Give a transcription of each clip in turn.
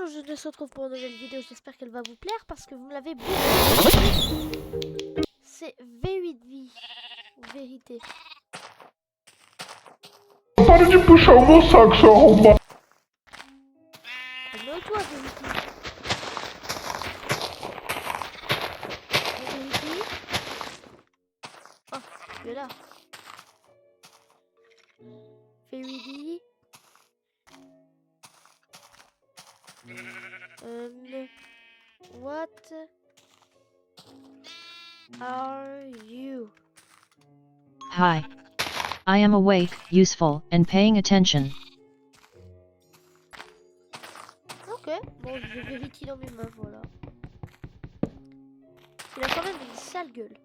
je se retrouve pour une nouvelle vidéo, j'espère qu'elle va vous plaire parce que vous me l'avez beaucoup. C'est V8V, vérité. Calme-toi, vérité. Vérité. Oh, tu es là. V8V. What are you? Hi. I am awake, useful, and paying attention. Ok, bon, je vérifie dans mes mains, voilà. Il a quand même une sale gueule.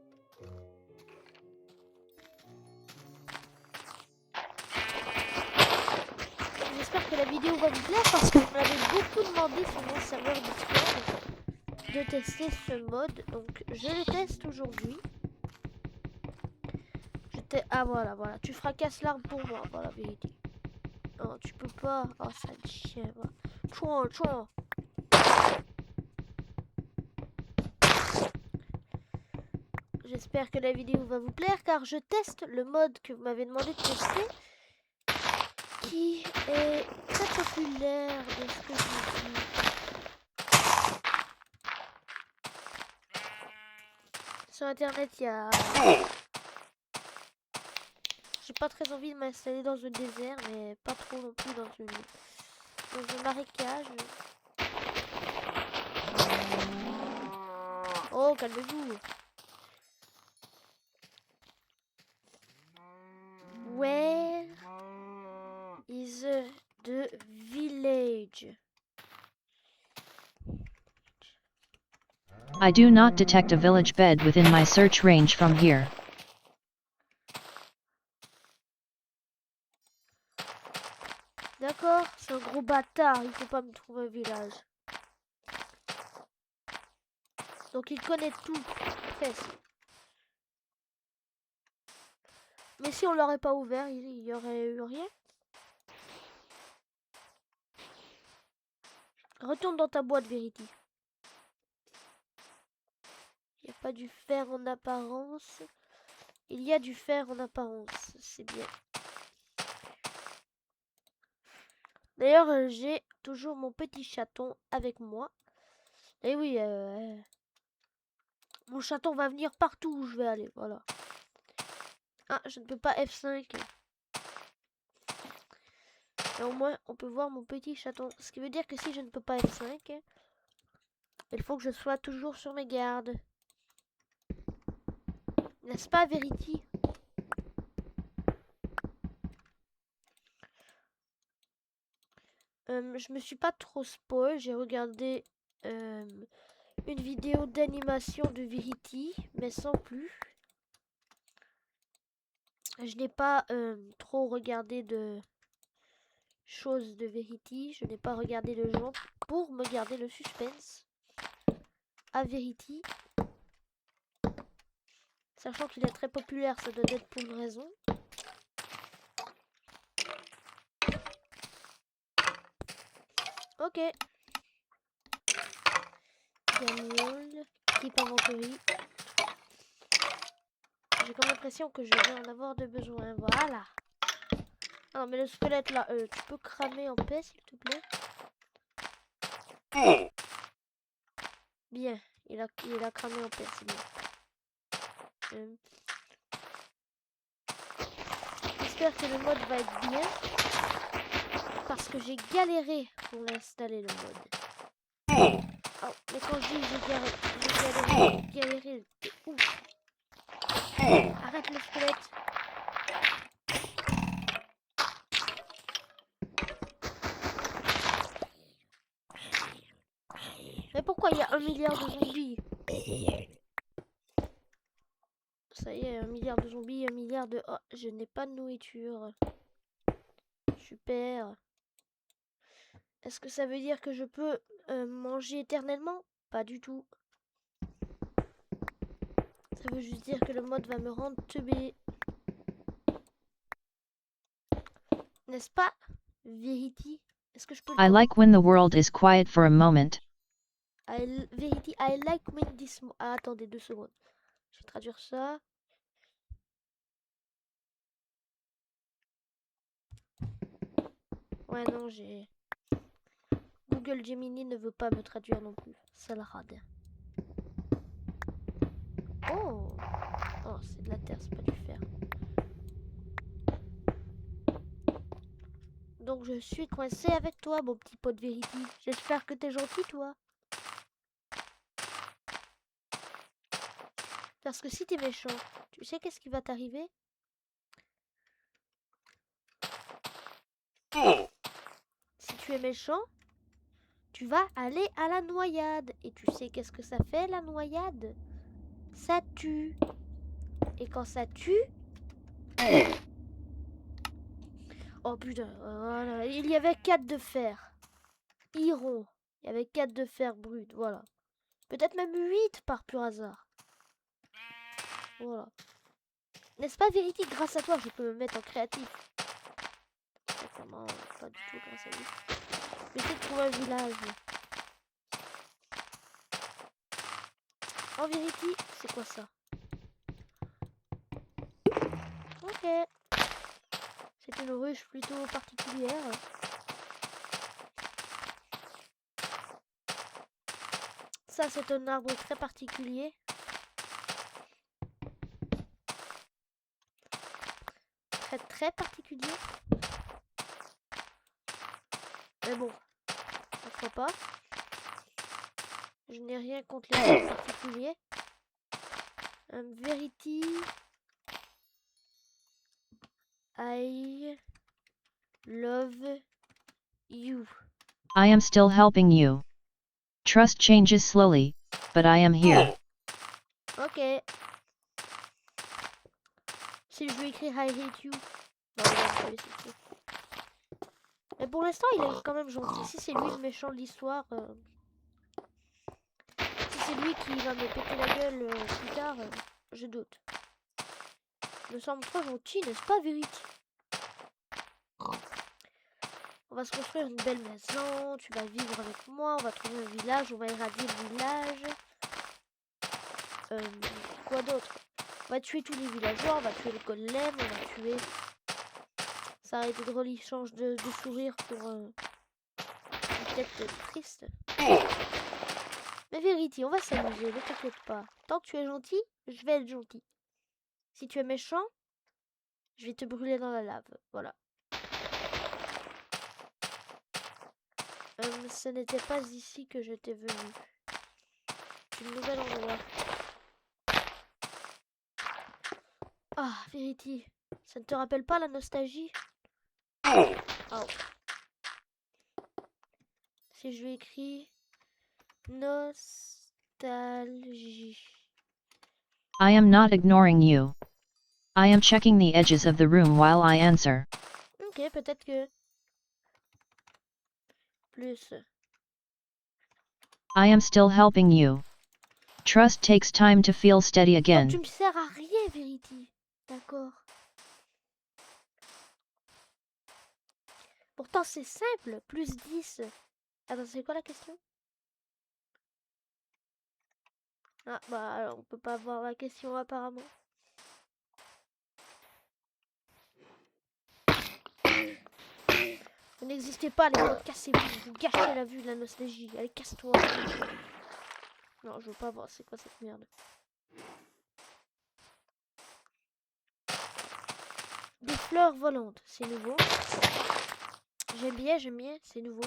J'espère que la vidéo va vous plaire parce que vous m'avez beaucoup demandé sur mon serveur Discord de tester ce mode. Donc je le teste aujourd'hui. Ah voilà, tu fracasses l'arbre pour moi, voilà, vérité. Non, tu peux pas. Oh, sale chien, voilà. Chouin. J'espère que la vidéo va vous plaire car je teste le mode que vous m'avez demandé de tester, qui est très populaire de ce que je dis. Sur internet, il y a... J'ai pas très envie de m'installer dans un désert, mais pas trop non plus dans un marécage. Oh, calmez-vous. Where is the village? I do not detect a village bed within my search range from here. D'accord, c'est un gros bâtard, il faut pas me trouver un village. Donc il connaît tout, presque. Mais si on l'aurait pas ouvert, il y aurait eu rien. Retourne dans ta boîte, Verity. Il n'y a pas du fer en apparence. Il y a du fer en apparence, c'est bien. D'ailleurs, j'ai toujours mon petit chaton avec moi. Et oui, mon chaton va venir partout où je vais aller, voilà. Ah, je ne peux pas F5. Et au moins, on peut voir mon petit chaton. Ce qui veut dire que si je ne peux pas F5, il faut que je sois toujours sur mes gardes. N'est-ce pas, Verity? Je me suis pas trop spoil. J'ai regardé une vidéo d'animation de Verity, mais sans plus. Je n'ai pas trop regardé de choses de Verity. Je n'ai pas regardé de gens pour me garder le suspense à Verity. Sachant qu'il est très populaire, ça doit être pour une raison. Ok. Gamewall, keep inventory. J'ai comme l'impression que je vais en avoir de besoin. Voilà. Ah non, mais le squelette là, tu peux cramer en paix s'il te plaît? Bien, il a cramé en paix, c'est bien. J'espère que le mode va être bien. Parce que j'ai galéré pour l'installer le mode. Oh, mais quand je dis j'ai galéré, t'es ouf. Arrête le squelette. Mais pourquoi il y a 1 milliard de zombies? Ça y est, 1 milliard de zombies, 1 milliard de... Oh, je n'ai pas de nourriture. Super. Est-ce que ça veut dire que je peux manger éternellement? Pas du tout. Ça veut juste dire que le mode va me rendre teubé. N'est-ce pas, Verity? Est-ce que je peux le I tourner? like when the world is quiet for a moment. Verity, I like when this... Ah, attendez 2 secondes. Je vais traduire ça. Ouais, non, j'ai... Google Gemini ne veut pas me traduire non plus. Ça le rade. Oh! Oh, c'est de la terre, c'est pas du fer. Donc je suis coincé avec toi, mon petit pote Verity. J'espère que t'es gentil, toi. Parce que si t'es méchant, tu sais qu'est-ce qui va t'arriver? Si tu es méchant, tu vas aller à la noyade. Et tu sais qu'est-ce que ça fait, la noyade? Ça tue. Et quand ça tue... Oh putain, voilà. Il y avait 4 de fer. Iron. Il y avait 4 de fer brut, voilà. Peut-être même 8 par pur hasard. Voilà. N'est-ce pas, Verity? Grâce à toi, je peux me mettre en créatif. Exactement, pas du tout grâce à lui. Mais c'est de trouver un village. En Verity, c'est quoi ça? Ok. C'est une ruche plutôt particulière. Ça, c'est un arbre très particulier. Très très particulier. Mais bon, pourquoi pas. Je n'ai rien contre les arbres particuliers. Verity. I love you. I am still helping you. Trust changes slowly, but I am here. Ok. Si je lui écris I hate you. Non, il va me tuer, c'est sûr. Mais pour l'instant, il est quand même gentil. Si c'est lui le méchant de l'histoire, si c'est lui qui va me péter la gueule plus tard, je doute. Il me semble trop gentil, n'est-ce pas, Verity? On va se construire une belle maison, tu vas vivre avec moi, on va trouver un village, on va éradier le village. Quoi d'autre? On va tuer tous les villageois, on va tuer le golem, on va tuer... Ça aurait été drôle, il change de sourire pour une tête triste. Mais Verity, on va s'amuser, ne t'inquiète pas. Tant que tu es gentil, je vais être gentil. Si tu es méchant, je vais te brûler dans la lave. Voilà. Ce n'était pas ici que j'étais venu. C'est un nouvel endroit. Ah, Verity, ça ne te rappelle pas la nostalgie? Oh. Si je lui écris nostalgie. I am not ignoring you. I am checking the edges of the room while I answer. Ok, peut-être que... Plus... I am still helping you. Trust takes time to feel steady Donc tu again. me sers à rien, Verity. D'accord. Pourtant c'est simple, plus 10. Attends, c'est quoi la question? Ah bah alors on peut pas avoir la question apparemment. Vous n'existez pas les mots, cassez-vous, vous gâchez la vue de la nostalgie. Allez, casse-toi. Non, je veux pas voir, c'est quoi cette merde? Des fleurs volantes, c'est nouveau. J'aime bien, c'est nouveau.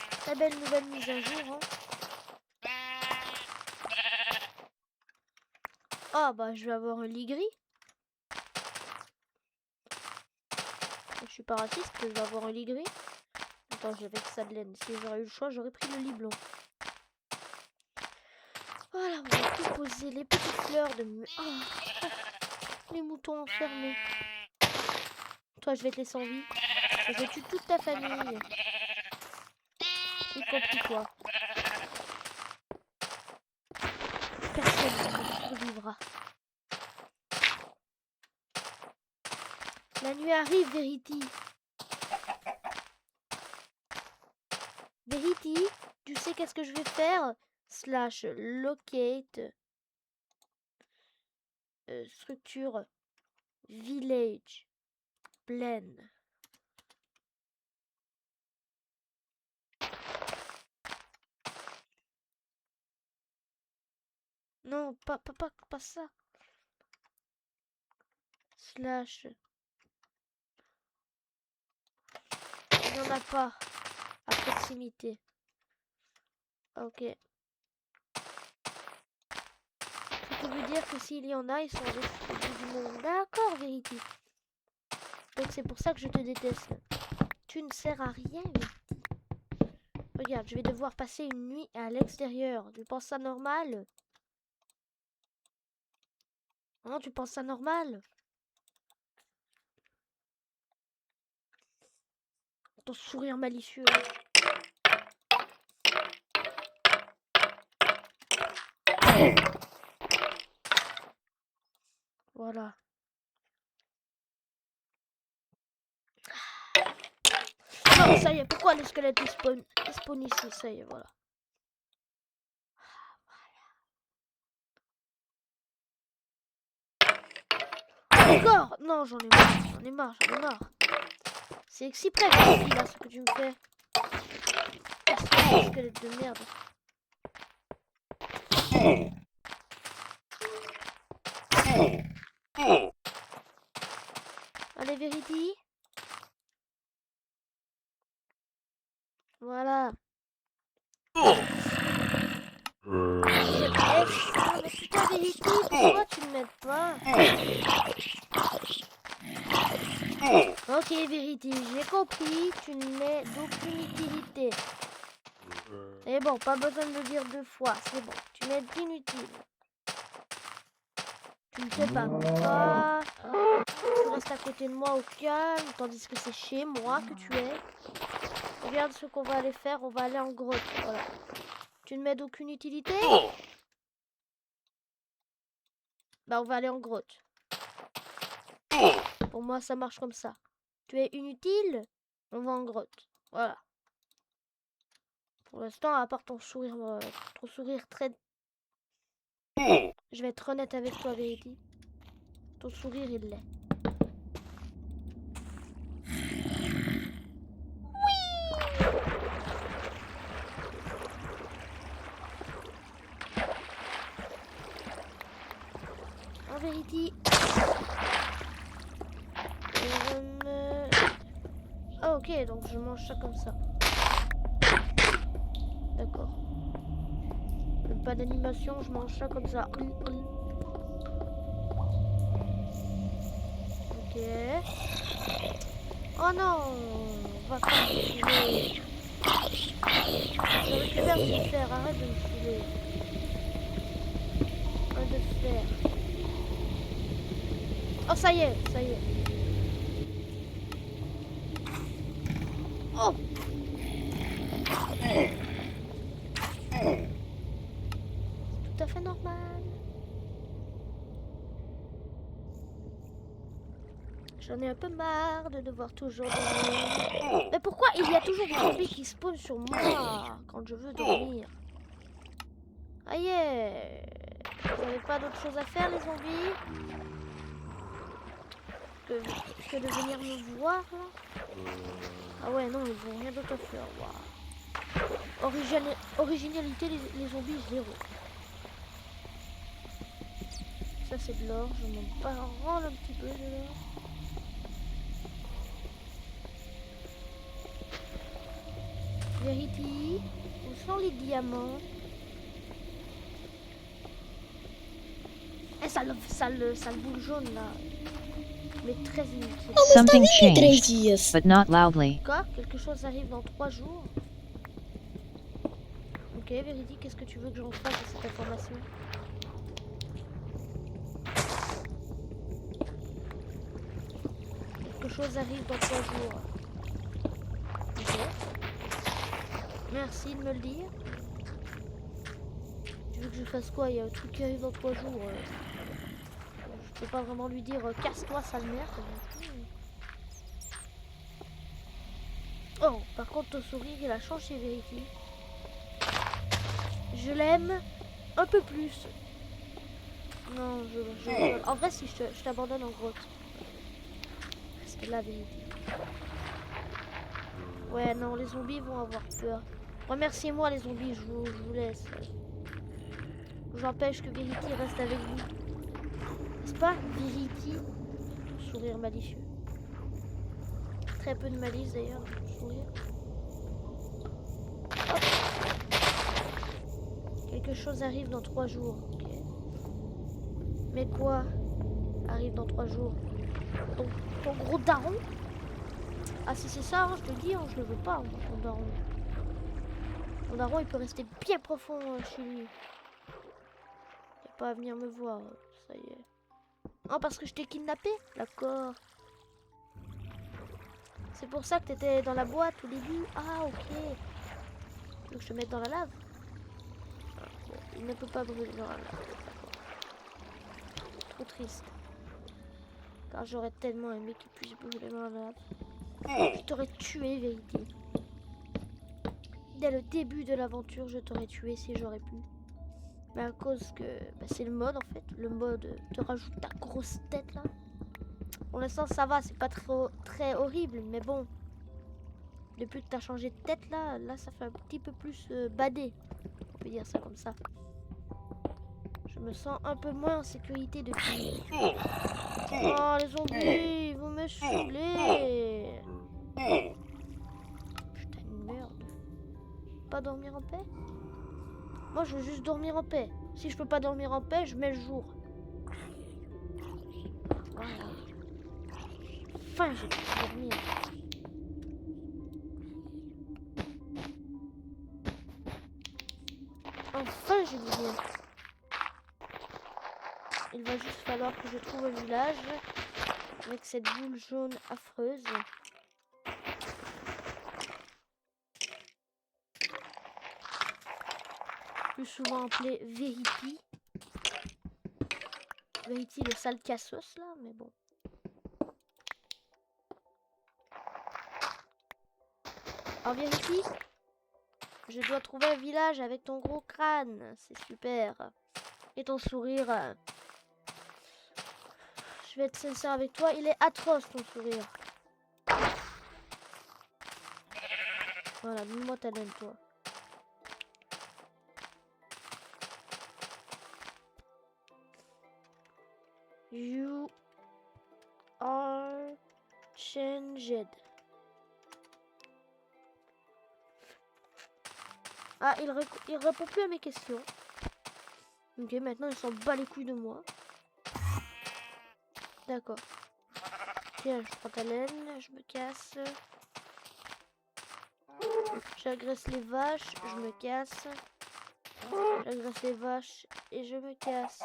Très belle nouvelle mise à jour, hein. Ah bah je vais avoir un lit gris. Je suis pas raciste, je vais avoir un lit gris. Attends, j'avais que ça de laine. Si j'aurais eu le choix, j'aurais pris le lit blanc. Voilà, on va tout poser. Les petites fleurs de... Oh, les moutons enfermés. Toi, je vais te laisser en vie. Je tue toute ta famille. Y compris toi. Personne ne survivra. La nuit arrive, Verity. Verity, tu sais qu'est-ce que je vais faire? Slash locate structure village plaine. Non, pas ça. Slash. Il n'y en a pas à proximité. Ok. Ça veut dire que s'il y en a, ils sont au bout du monde. D'accord, Verity. Donc c'est pour ça que je te déteste. Tu ne sers à rien, Verity. Regarde, je vais devoir passer une nuit à l'extérieur. Tu penses ça normal? Hein, tu penses ça normal? Ton sourire malicieux. Voilà. Non, ça y est, pourquoi le squelette il spawn ici? Ça y est, voilà. Encore? Non, j'en ai marre, j'en ai marre, j'en ai marre. C'est exprès, là, ce que tu me fais. Squelette de merde. Allez, Verity. Voilà. Mais putain, Verity, pourquoi tu ne m'aides pas? Ok, Verity, j'ai compris, tu n'es d'aucune utilité. Et bon, pas besoin de le dire 2 fois, c'est bon, tu n'es inutile. Tu ne sais pas, tu restes à côté de moi au calme, tandis que c'est chez moi que tu es. Regarde ce qu'on va aller faire, on va aller en grotte, voilà. Tu ne m'aides d'aucune utilité? Bah, on va aller en grotte. Pour moi, ça marche comme ça. Tu es inutile? On va en grotte. Voilà. Pour l'instant, à part ton sourire très... Je vais être honnête avec toi, Verity. Ton sourire, il l'est. En Verity. Ah, ok, donc je mange ça comme ça. D'accord. Même pas d'animation, je mange ça comme ça. Ok. Oh non, on va pas me filer. Je récupère du fer, arrête de me filer. Un de fer. Oh, ça y est, ça y est. Oh! C'est tout à fait normal. J'en ai un peu marre de devoir toujours dormir. Mais pourquoi il y a toujours des zombies qui spawnent sur moi quand je veux dormir? Ah yeah! Vous n'avez pas d'autre chose à faire, les zombies? Que de venir me voir, là? Ah ouais, non, ils n'ont rien d'autre à faire. Wow. Originalité, les zombies, 0. Ça, c'est de l'or. Je m'en parle un petit peu de l'or. Verity, où sont les diamants? Eh, ça le boule jaune, là. Mais très inutile. Something changed, but not loudly. Quoi? Quelque chose arrive dans 3 jours? Ok, Verity, qu'est-ce que tu veux que j'en fasse de cette information? Quelque chose arrive dans 3 jours. Ok. Merci de me le dire. Tu veux que je fasse quoi? Il y a un truc qui arrive dans 3 jours. Je peux pas vraiment lui dire casse-toi, sale merde. Oh, par contre, ton sourire, il a changé, Verity. Je l'aime un peu plus. Non, je rigole. En vrai, si je t'abandonne en grotte. Reste là, Verity. Ouais, non, les zombies vont avoir peur. Remerciez-moi, les zombies, je vous laisse. J'empêche que Verity reste avec vous. N'est-ce pas, Verity? Ton sourire malicieux. Très peu de malice d'ailleurs dans ton sourire. Hop. Quelque chose arrive dans 3 jours. Ok. Mais quoi arrive dans 3 jours? Ton, ton gros daron? Ah si c'est ça, hein, je te le dis, hein, je le veux pas, hein, ton daron. Ton daron, il peut rester bien profond chez lui. Il a pas à venir me voir, ça y est. Oh, parce que je t'ai kidnappé? D'accord. C'est pour ça que t'étais dans la boîte au début? Ah, ok. Tu veux que je te mette dans la lave? Ah, bon, il ne peut pas brûler dans la lave. Trop triste. Car j'aurais tellement aimé qu'il puisse brûler dans la lave. Je t'aurais tué, vérité. Dès le début de l'aventure, je t'aurais tué si j'aurais pu. Mais à cause que bah, c'est le mode en fait. Le mode te rajoute ta grosse tête là. Pour l'instant ça va, c'est pas très horrible. Mais bon, depuis que t'as changé de tête là, ça fait un petit peu plus badé. On peut dire ça comme ça. Je me sens un peu moins en sécurité depuis. Oh les zombies, ils vont me saouler. Putain de merde. Pas dormir en paix? Moi je veux juste dormir en paix. Si je peux pas dormir en paix, je mets le jour. Voilà. Enfin j'ai pu dormir. Enfin j'ai du bien. Il va juste falloir que je trouve un village avec cette boule jaune affreuse. Plus souvent appelé Verity. Verity le sale cassos là, mais bon. Alors Verity, je dois trouver un village avec ton gros crâne, c'est super. Et ton sourire. Je vais être sincère avec toi, il est atroce ton sourire. Voilà, donne-moi ta laine toi. You are changed. Ah, il répond plus à mes questions. Ok, maintenant il s'en bat les couilles de moi. D'accord. Tiens, je prends ta laine, je me casse. J'agresse les vaches, je me casse. J'agresse les vaches et je me casse.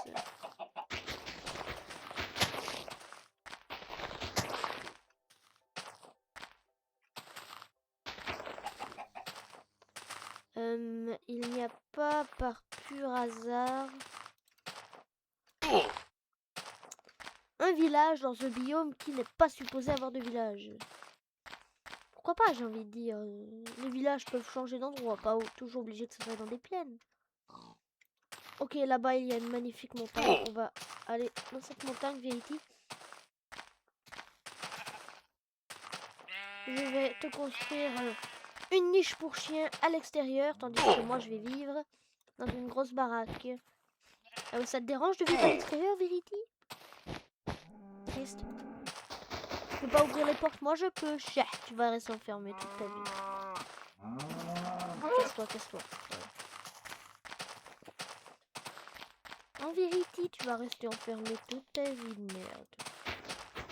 Il n'y a pas par pur hasard un village dans ce biome qui n'est pas supposé avoir de village. Pourquoi pas, j'ai envie de dire. Les villages peuvent changer d'endroit, pas toujours obligé que ce soit dans des plaines. Ok, là-bas il y a une magnifique montagne. On va aller dans cette montagne, Verity. Je vais te construire une niche pour chien à l'extérieur, tandis que moi je vais vivre dans une grosse baraque. Ça te dérange de vivre à l'extérieur, Verity? Triste. Tu peux pas ouvrir les portes, moi je peux. Chais, tu vas rester enfermé toute ta vie. Casse-toi, casse-toi. En vérité, tu vas rester enfermé toute ta vie de merde.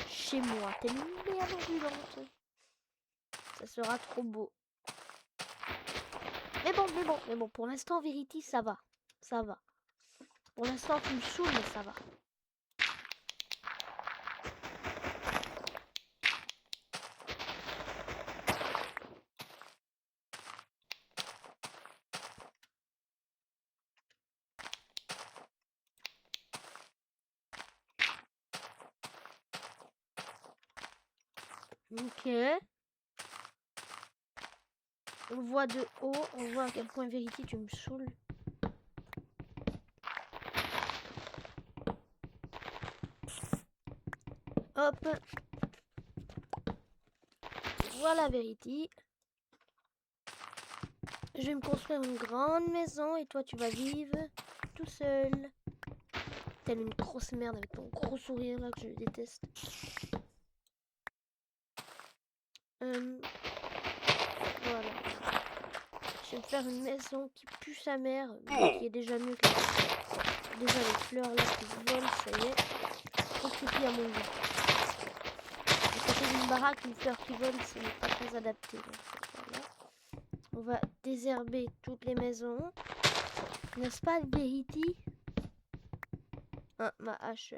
Chez moi, t'es une merde ambulante. Ça sera trop beau. Mais bon, pour l'instant, Verity, ça va. Ça va. Pour l'instant, tu me saoules, mais ça va. Ok. On voit de haut, on voit à quel point Verity tu me saoules. Hop. Voilà Verity. Je vais me construire une grande maison et toi tu vas vivre tout seul. Telle une grosse merde avec ton gros sourire là que je déteste. Voilà. Je vais me faire une maison qui pue sa mère, mais qui est déjà mieux que la... Déjà les fleurs là qui volent, ça y est. Trop creepy à mon goût. À côté d'une baraque, une fleur qui vole, ce n'est pas très adapté. Donc, voilà. On va désherber toutes les maisons. N'est-ce pas, Verity? Ah, ma hache.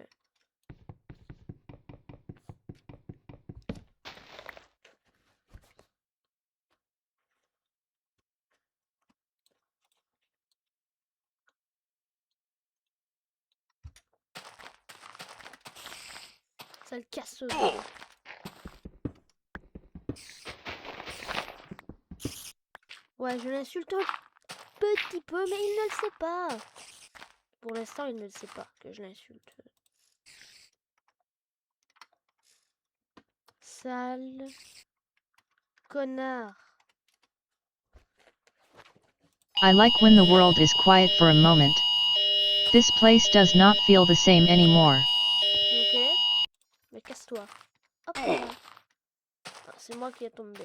Sale casseuse. Ouais, je l'insulte un petit peu, mais il ne le sait pas. Pour l'instant, il ne le sait pas que je l'insulte. Sale connard. I like when the world is quiet for a moment. This place does not feel the same anymore. Ok. Mais casse-toi. Hop là. Ah, c'est moi qui ai tombé.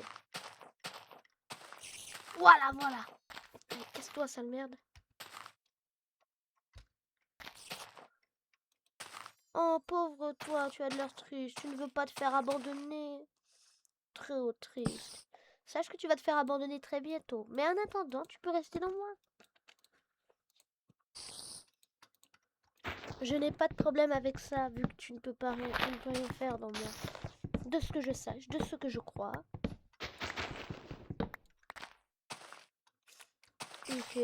Voilà, voilà. Allez, casse-toi, sale merde. Oh, pauvre toi, tu as de l'air triste. Tu ne veux pas te faire abandonner. Trop triste. Sache que tu vas te faire abandonner très bientôt. Mais en attendant, tu peux rester dans moi. Je n'ai pas de problème avec ça, vu que tu ne peux pas rien, tu ne peux rien faire dans moi. De ce que je sache, de ce que je crois. Ok.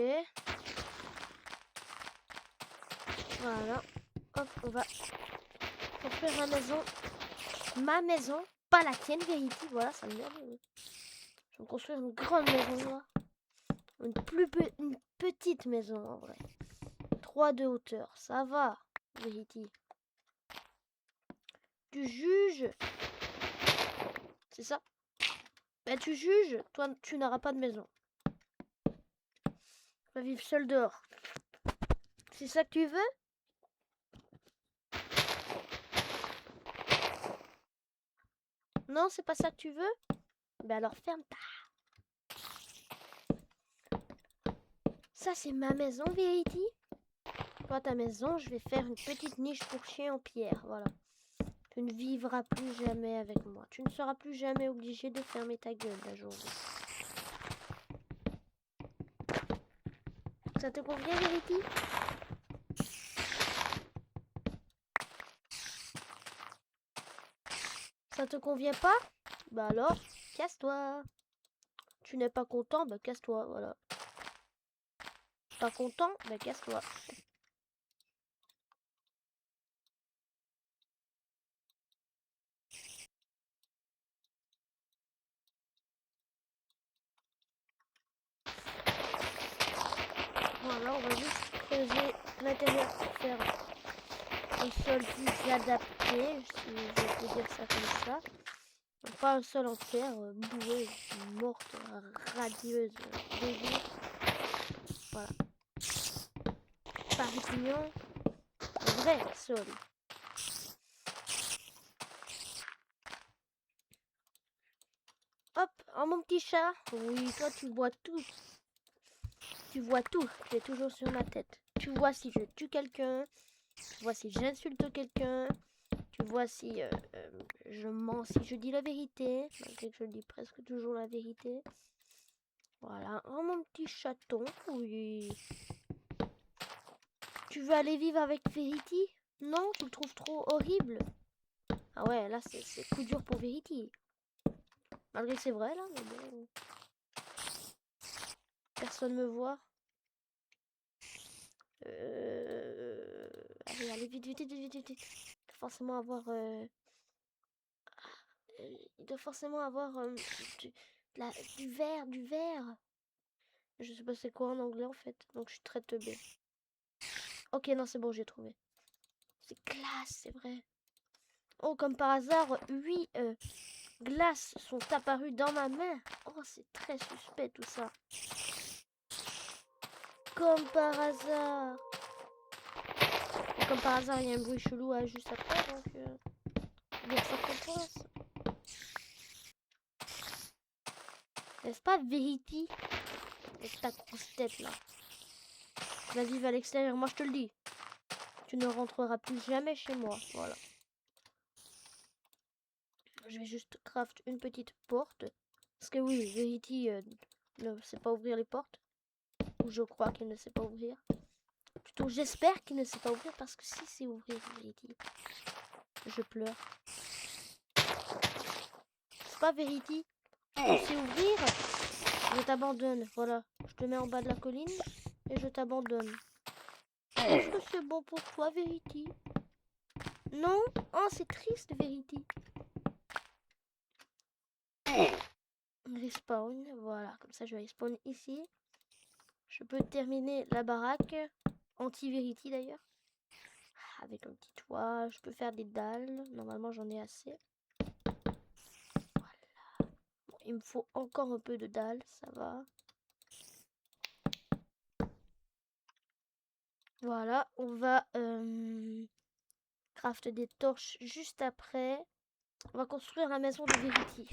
Voilà. Hop, on va construire ma maison. Ma maison, pas la tienne, Verity. Voilà, ça me merde. Je vais construire une grande maison, là. Une petite maison, en vrai. 3 de hauteur, ça va, Verity. Tu juges. C'est ça? Bah tu juges, toi tu n'auras pas de maison. Tu vas vivre seul dehors. C'est ça que tu veux? Non, c'est pas ça que tu veux? Bah alors ferme ta... Ça c'est ma maison, Verity. Toi ta maison, je vais faire une petite niche pour chien en pierre, voilà. Tu ne vivras plus jamais avec moi. Tu ne seras plus jamais obligé de fermer ta gueule la journée. Ça te convient, Verity? Ça te convient pas? Bah alors, casse-toi. Tu n'es pas content? Bah casse-toi, voilà. Pas content? Bah casse-toi. Voilà, on va juste creuser l'intérieur pour faire un sol plus adapté, si je peux dire ça comme ça. Pas un sol en terre, boueuse, morte, radieuse, dégueu. Voilà. Parignon, un vrai sol. Hop, oh mon petit chat. Oui, toi tu vois tout. Tu vois tout. Tu es toujours sur ma tête. Tu vois si je tue quelqu'un. Tu vois si j'insulte quelqu'un. Tu vois si je mens, si je dis la vérité. Malgré que je dis presque toujours la vérité. Voilà. Oh mon petit chaton. Oui. Tu veux aller vivre avec Verity? Non, tu le trouves trop horrible. Ah ouais, là c'est coup dur pour Verity. Malgré que c'est vrai là, mais bon. Personne me voit. Allez, allez, vite, vite, vite, vite, vite, vite. Il doit forcément avoir... il doit forcément avoir Du verre, du verre. Je sais pas c'est quoi en anglais en fait, donc je suis très teubée. Ok, non, c'est bon, j'ai trouvé. C'est glace, c'est vrai. Oh, comme par hasard, 8 glaces sont apparues dans ma main. Oh, c'est très suspect tout ça. Comme par hasard. Et comme par hasard, il y a un bruit chelou juste après, donc il y a ça qu'on pense. N'est-ce pas, Verity? Avec ta grosse tête là. Va vivre à l'extérieur, moi je te le dis. Tu ne rentreras plus jamais chez moi. Voilà. Je vais juste craft une petite porte. Parce que oui, Verity ne sait pas ouvrir les portes. Ou je crois qu'il ne sait pas ouvrir. Plutôt, j'espère qu'il ne sait pas ouvrir parce que si c'est ouvrir Verity, je pleure. C'est pas Verity. Tu sais ouvrir, je t'abandonne. Voilà. Je te mets en bas de la colline et je t'abandonne. Est-ce que c'est bon pour toi, Verity? Non? Oh, c'est triste, Verity. Respawn, voilà, comme ça je vais respawn ici. Je peux terminer la baraque, anti-Verity d'ailleurs. Avec un petit toit, je peux faire des dalles, normalement j'en ai assez. Voilà. Bon, il me faut encore un peu de dalles, ça va. Voilà, on va craft des torches juste après. On va construire la maison de Verity.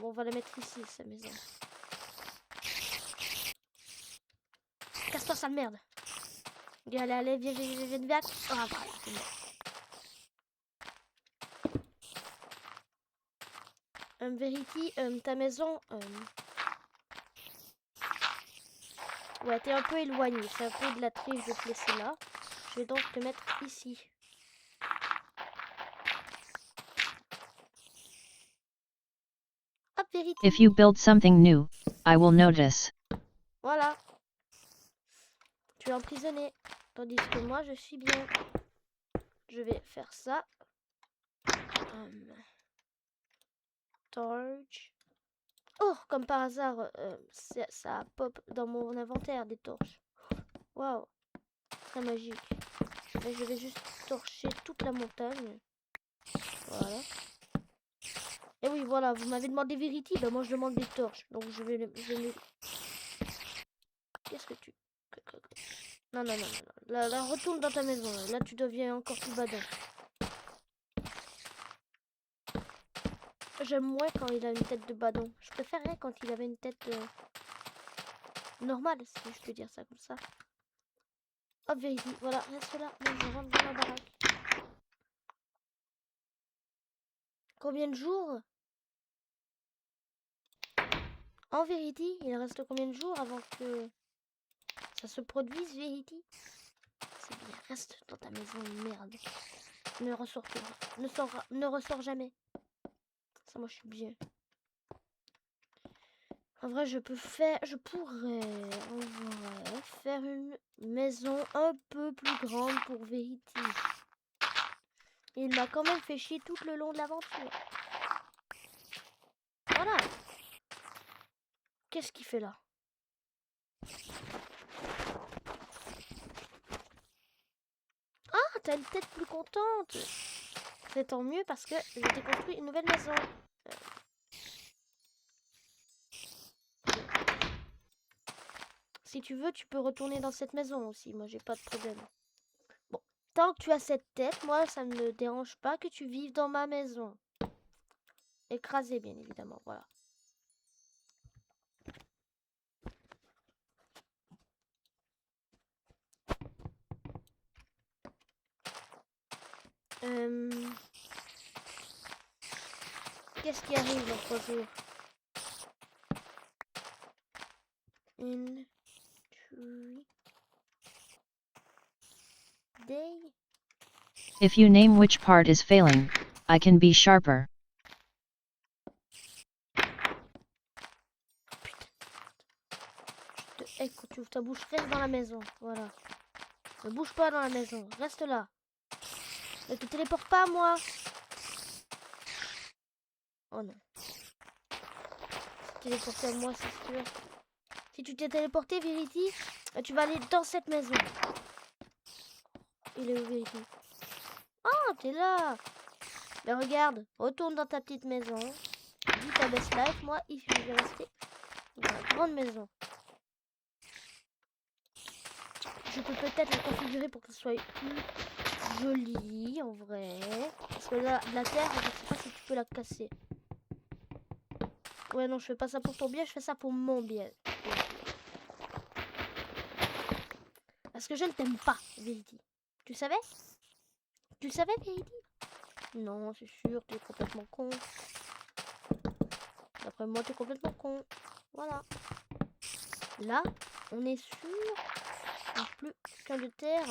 Bon, on va la mettre ici, sa maison. Casse-toi, sale merde. Allez, allez, viens, viens, viens, viens. Ah, voilà, c'est bon. Verity, ta maison... Ouais, t'es un peu éloigné. C'est un peu de la triche de te laisser là. Je vais donc te mettre ici. Hop, Verity. If you build something new, I will notice. Voilà. Tu es emprisonné. Tandis que moi, je suis bien. Je vais faire ça. Torch. Oh, comme par hasard, ça pop dans mon inventaire des torches. Waouh. Très magique. Là, je vais juste torcher toute la montagne. Voilà. Et oui, voilà, vous m'avez demandé Verity, ben moi je demande des torches. Donc je vais Qu'est-ce que tu... Non, non, non, non. Là, retourne dans ta maison. Là, tu deviens encore plus badin. J'aime moins quand il a une tête de badon. Je préférerais quand il avait une tête normale, si je peux dire ça comme ça. Hop, Verity. Voilà, reste là. Moi, je rentre dans la baraque. Combien de jours? En Verity, il reste combien de jours avant que ça se produise, Verity? C'est bien, reste dans ta maison, merde. Ne ressors pas. Ne ressors jamais. Ça, moi, je suis bien. En vrai, je pourrais, en vrai, faire une maison un peu plus grande pour Verity. Il m'a quand même fait chier tout le long de l'aventure. Voilà. Qu'est-ce qu'il fait là? Ah, t'as une tête plus contente. C'est tant mieux parce que je t'ai construit une nouvelle maison. Si tu veux, tu peux retourner dans cette maison aussi. Moi, j'ai pas de problème. Bon, tant que tu as cette tête, moi, ça ne me dérange pas que tu vives dans ma maison. Écrasé, bien évidemment, voilà. Qu'est-ce qui arrive dans 3 jours? Une, 3 day. If you name which part is failing, I can be sharper. Je te hais quand tu ouvres ta bouche. Reste dans la maison. Voilà. Ne bouge pas dans la maison. Reste là. Ne te téléporte pas, moi. Oh non. téléporter à moi, c'est sûr. Si tu t'es téléporté, Verity, tu vas aller dans cette maison. Il est où, Verity? Oh, t'es là. Mais regarde, retourne dans ta petite maison. Dis ta best life, moi, ici, je vais rester dans la grande maison. Je peux peut-être la configurer pour qu'elle soit plus jolie, en vrai. Parce que là, la terre, je sais pas si tu peux la casser. Ouais, non, je fais pas ça pour ton bien, je fais ça pour mon bien. Parce que je ne t'aime pas, Verity. Tu savais? Tu le savais, Verity? Non, c'est sûr, tu es complètement con. D'après moi, tu es complètement con. Voilà. Là, on est sûr. Plus qu'un de terre.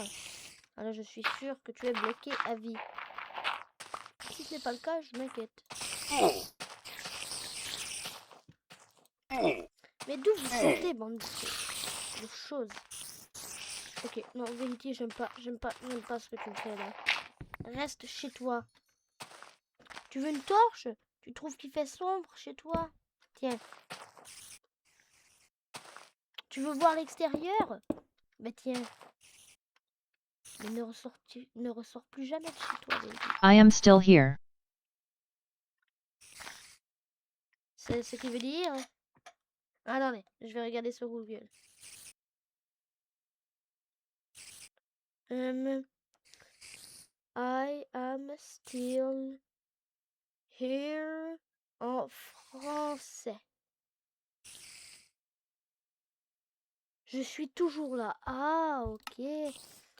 Alors, je suis sûr que tu es bloqué à vie. Si ce n'est pas le cas, je m'inquiète. Mais d'où vous sortez, bande de choses? Ok, non, Verity, j'aime pas ce que tu me fais là. Reste chez toi. Tu veux une torche? Tu trouves qu'il fait sombre chez toi? Tiens. Tu veux voir l'extérieur? Bah tiens. Mais ne ressors plus jamais de chez toi, Verity. I am still here. C'est ce qui veut dire... Attendez, je vais regarder sur Google. I am still here en français. Je suis toujours là. Ah, ok.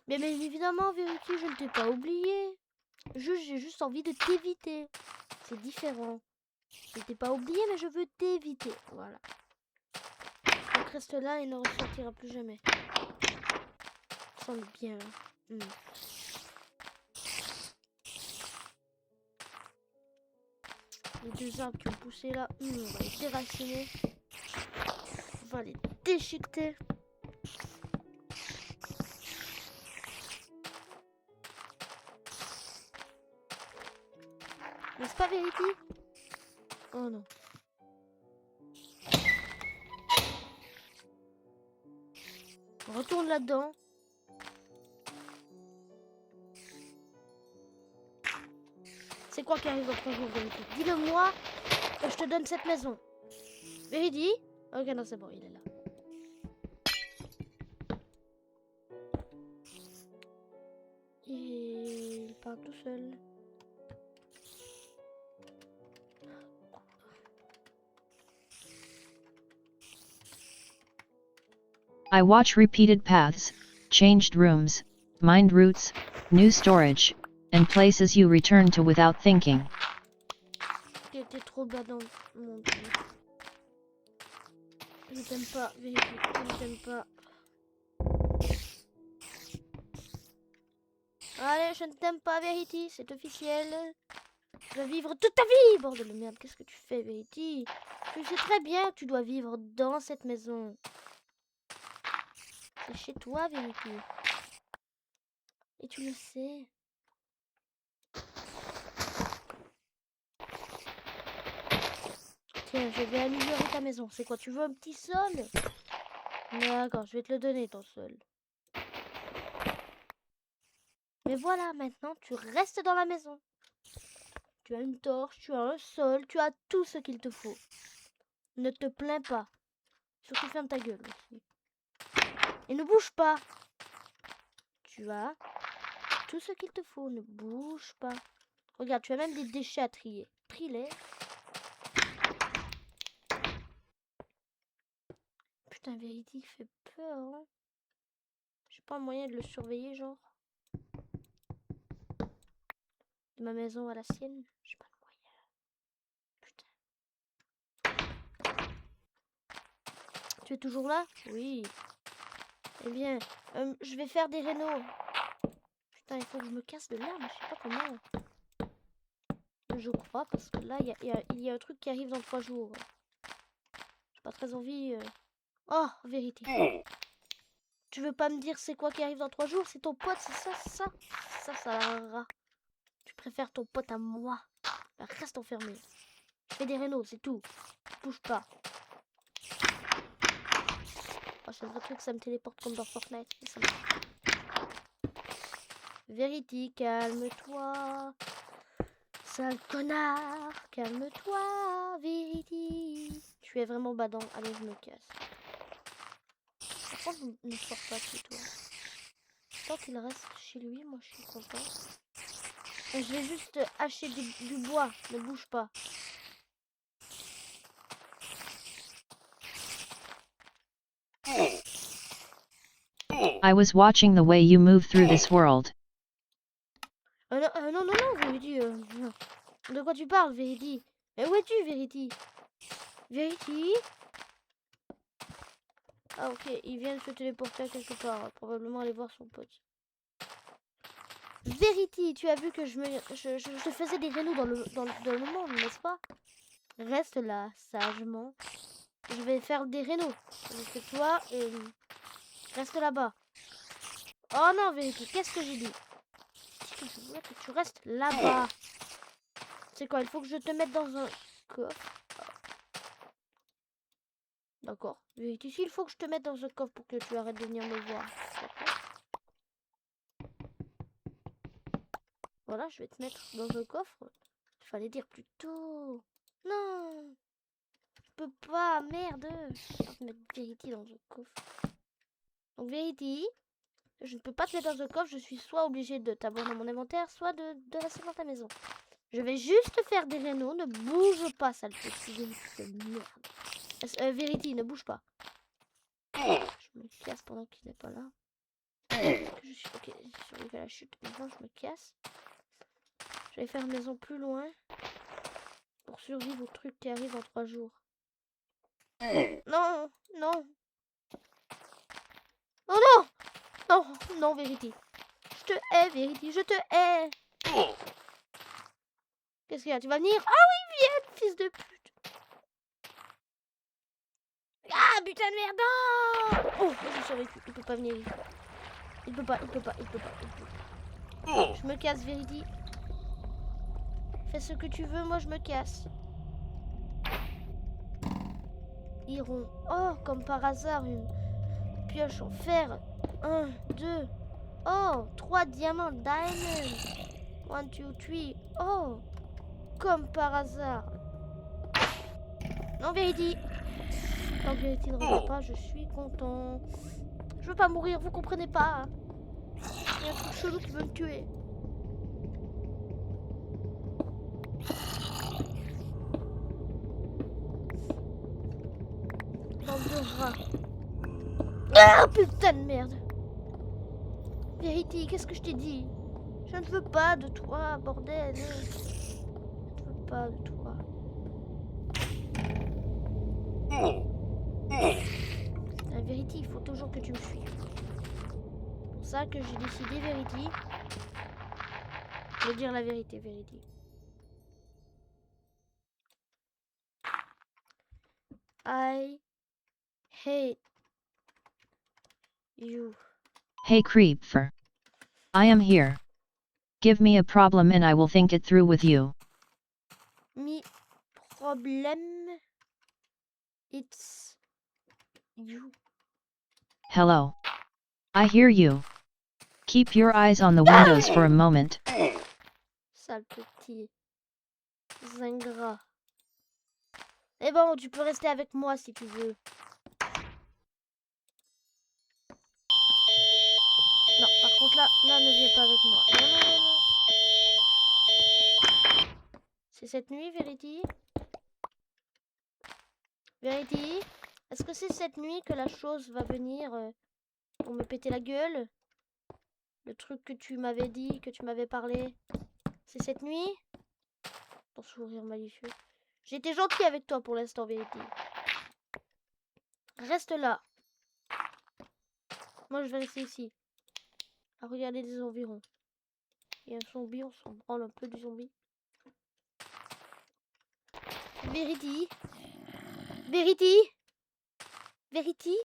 Mais bien évidemment, Verity, je ne t'ai pas oublié. J'ai juste envie de t'éviter. C'est différent. Je ne t'ai pas oublié, mais je veux t'éviter. Voilà. Donc reste là et ne ressortira plus jamais. Ça semble bien là. Les deux arbres qui ont poussé là, on va les déraciner. On va les déchiqueter. N'est-ce pas, Verity? Oh non. Retourne là-dedans. C'est quoi qui arrive dans 3 jours, Verity? Dis-le moi et je te donne cette maison. Verity? Ok, non, c'est bon, il est là. Il part tout seul. I watch repeated paths, changed rooms, mined routes, new storage, and places you return to without thinking. T'es trop badant, mon dieu. Je t'aime pas, Verity, je t'aime pas. Allez, je ne t'aime pas, Verity, c'est officiel. Tu vas vivre toute ta vie, bordel de merde. Qu'est-ce que tu fais, Verity? Tu sais très bien que tu dois vivre dans cette maison. C'est chez toi, Verity. Et tu le sais. Tiens, je vais améliorer ta maison. C'est quoi, tu veux un petit sol? D'accord, je vais te le donner, ton sol. Mais voilà, maintenant, tu restes dans la maison. Tu as une torche, tu as un sol, tu as tout ce qu'il te faut. Ne te plains pas. Surtout ferme ta gueule aussi. Et ne bouge pas. Tu as tout ce qu'il te faut. Ne bouge pas. Regarde, tu as même des déchets à trier. Trie-les. Putain, Verity, il fait peur. Hein. J'ai pas un moyen de le surveiller, genre. De ma maison à la sienne. J'ai pas de moyen. Putain. Tu es toujours là? Oui. Eh bien, je vais faire des rénaux. Putain, il faut que je me casse de l'herbe, je sais pas comment. Je crois, parce que là, il y a un truc qui arrive dans 3 jours. J'ai pas très envie. Oh, vérité. Tu veux pas me dire c'est quoi qui arrive dans 3 jours? C'est ton pote, c'est ça, c'est ça? Ça rat. Tu préfères ton pote à moi. Bah, reste enfermé. Je fais des rénaux, c'est tout. Bouge pas. Oh, c'est le vrai truc, ça me téléporte comme dans Fortnite. Et ça me- Verity, calme-toi. Sale connard, calme-toi, Verity. Je suis vraiment badant. Allez, je me casse. Par contre, ne sors pas chez toi. Tant qu'il reste chez lui, moi je suis content. Je vais juste hacher du bois, ne bouge pas. I was watching the way you move through this world. Non, Verity. Non. De quoi tu parles, Verity? Mais où es-tu, Verity? Verity? Ah ok, il vient de se téléporter quelque part. Probablement aller voir son pote. Verity, tu as vu que je te faisais des rénaux dans le monde, n'est-ce pas? Reste là, sagement. Je vais faire des rénaux. Parce que toi, reste là-bas. Oh non, Verity, qu'est-ce que j'ai dit? Je voulais que tu restes là-bas. C'est quoi? Il faut que je te mette dans un coffre. D'accord. Verity, il faut que je te mette dans un coffre pour que tu arrêtes de venir me voir. D'accord. Voilà, je vais te mettre dans un coffre. Il fallait dire plus tôt. Non, je peux pas, merde. Je vais te mettre Verity dans un coffre. Donc Verity, je ne peux pas te mettre dans un coffre. Je suis soit obligée de t'avoir dans mon inventaire, soit de rester dans ta maison. Je vais juste faire des rénaux. Ne bouge pas, sale petit de merde. Verity, ne bouge pas. Je me casse pendant qu'il n'est pas là. Ok, j'ai survécu à la chute. Maintenant, je me casse. Je vais faire une maison plus loin pour survivre aux trucs qui arrivent en 3 jours. Non, non. Oh non, non, non, Verity. Je te hais, Verity, je te hais. Qu'est-ce qu'il y a? Tu vas venir? Ah oui, viens, fils de pute. Ah, putain de merde. Non. Oh, j'ai survécu. Il peut pas venir. Il peut pas. Je me casse, Verity. Fais ce que tu veux, moi je me casse. Iron. Oh, comme par hasard, une pioche en fer. 1, 2. Oh, 3 diamants, diamond. 1, 2, 3. Oh, comme par hasard. Non, Verity. Tant que Verity ne revient pas, je suis content. Je veux pas mourir, vous comprenez pas. Il y a un truc chelou qui veut me tuer. Bande de rats. Ah, putain de merde. Verity, qu'est-ce que je t'ai dit? Je ne veux pas de toi, bordel. Je ne veux pas de toi. La Verity, il faut toujours que tu me suives. C'est pour ça que j'ai décidé, Verity, de dire la vérité, Verity. I hate you. Hey Creeper. I am here. Give me a problem and I will think it through with you. Me problem, it's you. Hello. I hear you. Keep your eyes on the windows for a moment. Sale petit ingrat. Eh bon, tu peux rester avec moi si tu veux. Non, par contre là, ne viens pas avec moi. Non, non, non, non. C'est cette nuit, Verity? Verity? Est-ce que c'est cette nuit que la chose va venir pour me péter la gueule? Le truc que tu m'avais dit, que tu m'avais parlé. C'est cette nuit? Ton sourire malicieux. J'ai été gentil avec toi pour l'instant, Verity. Reste là. Moi, je vais rester ici. À regarder les environs. Il y a un zombie, on s'en branle un peu du zombie. Verity? Verity? Verity?